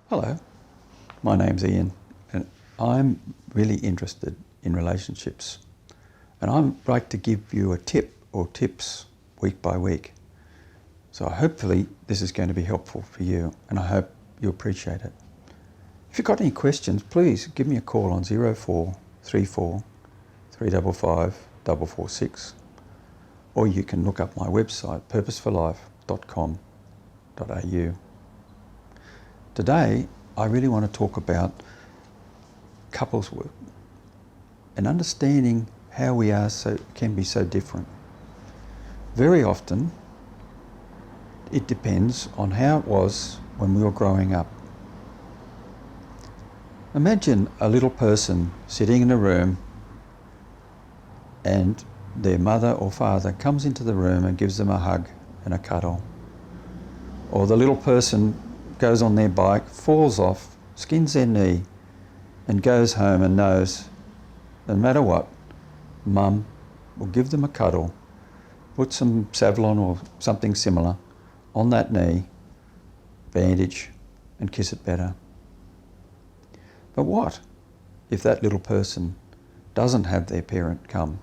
Hello, my name's Ian and I'm really interested in relationships, and I'd like to give you a tip or tips week by week. So hopefully this is going to be helpful for you, and I hope you appreciate it. If you've got any questions, please give me a call on 0434 355 446, or you can look up my website purposeforlife.com.au. Today, I really want to talk about couples work and understanding how we can be so different. Very often, it depends on how it was when we were growing up. Imagine a little person sitting in a room and their mother or father comes into the room and gives them a hug and a cuddle. Or the little person goes on their bike, falls off, skins their knee, and goes home and knows, no matter what, mum will give them a cuddle, put some Savlon or something similar on that knee, bandage, and kiss it better. But what if that little person doesn't have their parent come?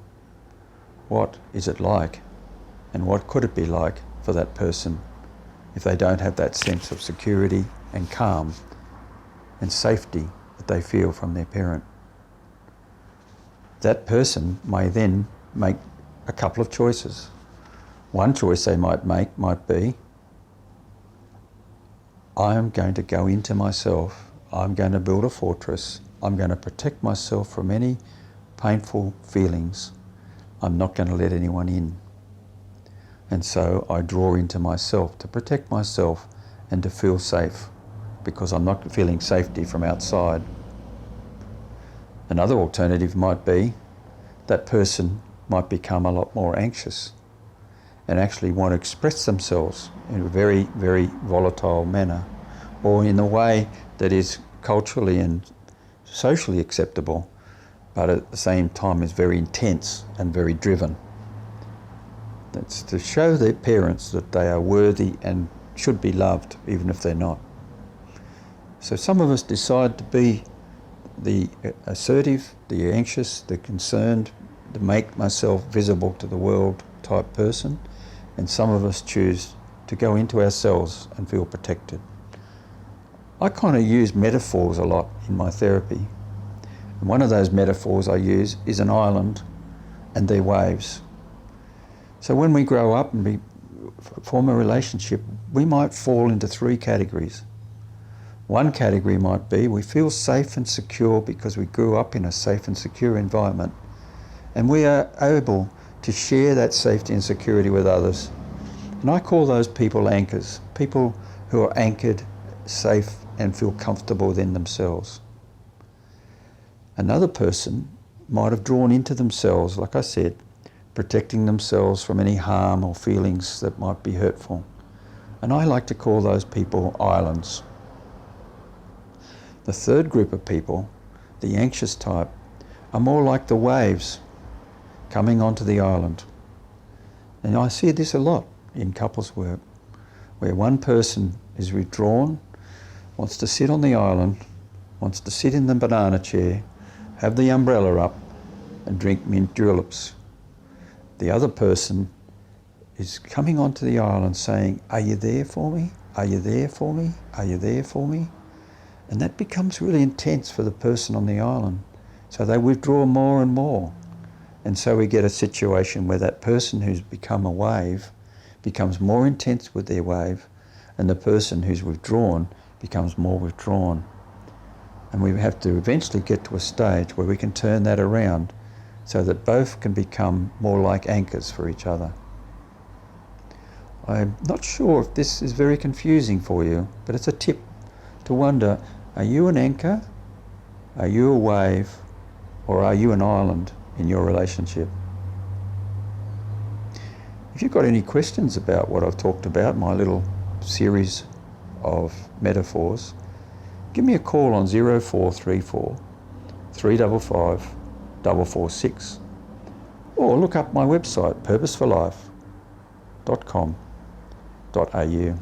What is it like, and what could it be like for that person if they don't have that sense of security and calm and safety that they feel from their parent? That person may then make a couple of choices. One choice they might make might be, I am going to go into myself, I'm going to build a fortress, I'm going to protect myself from any painful feelings, I'm not going to let anyone in. And so I draw into myself to protect myself and to feel safe, because I'm not feeling safety from outside. Another alternative might be that person might become a lot more anxious and actually want to express themselves in a very, very volatile manner, or in a way that is culturally and socially acceptable, but at the same time is very intense and very driven. That's to show their parents that they are worthy and should be loved, even if they're not. So some of us decide to be the assertive, the anxious, the concerned, to make myself visible to the world type person, and some of us choose to go into ourselves and feel protected. I kind of use metaphors a lot in my therapy. And one of those metaphors I use is an island and their waves. So when we grow up and form a relationship, we might fall into three categories. One category might be we feel safe and secure because we grew up in a safe and secure environment, and we are able to share that safety and security with others. And I call those people anchors, people who are anchored, safe, and feel comfortable within themselves. Another person might have drawn into themselves, like I said, protecting themselves from any harm or feelings that might be hurtful. And I like to call those people islands. The third group of people, the anxious type, are more like the waves coming onto the island. And I see this a lot in couples work, where one person is withdrawn, wants to sit on the island, wants to sit in the banana chair, have the umbrella up, and drink mint juleps. The other person is coming onto the island saying, are you there for me? Are you there for me? Are you there for me? And that becomes really intense for the person on the island. So they withdraw more and more. And so we get a situation where that person who's become a wave becomes more intense with their wave, and the person who's withdrawn becomes more withdrawn. And we have to eventually get to a stage where we can turn that around so that both can become more like anchors for each other. I'm not sure if this is very confusing for you, but it's a tip to wonder, are you an anchor? Are you a wave? Or are you an island in your relationship? If you've got any questions about what I've talked about, my little series of metaphors, give me a call on 0434 355 446, or look up my website purposeforlife.com.au.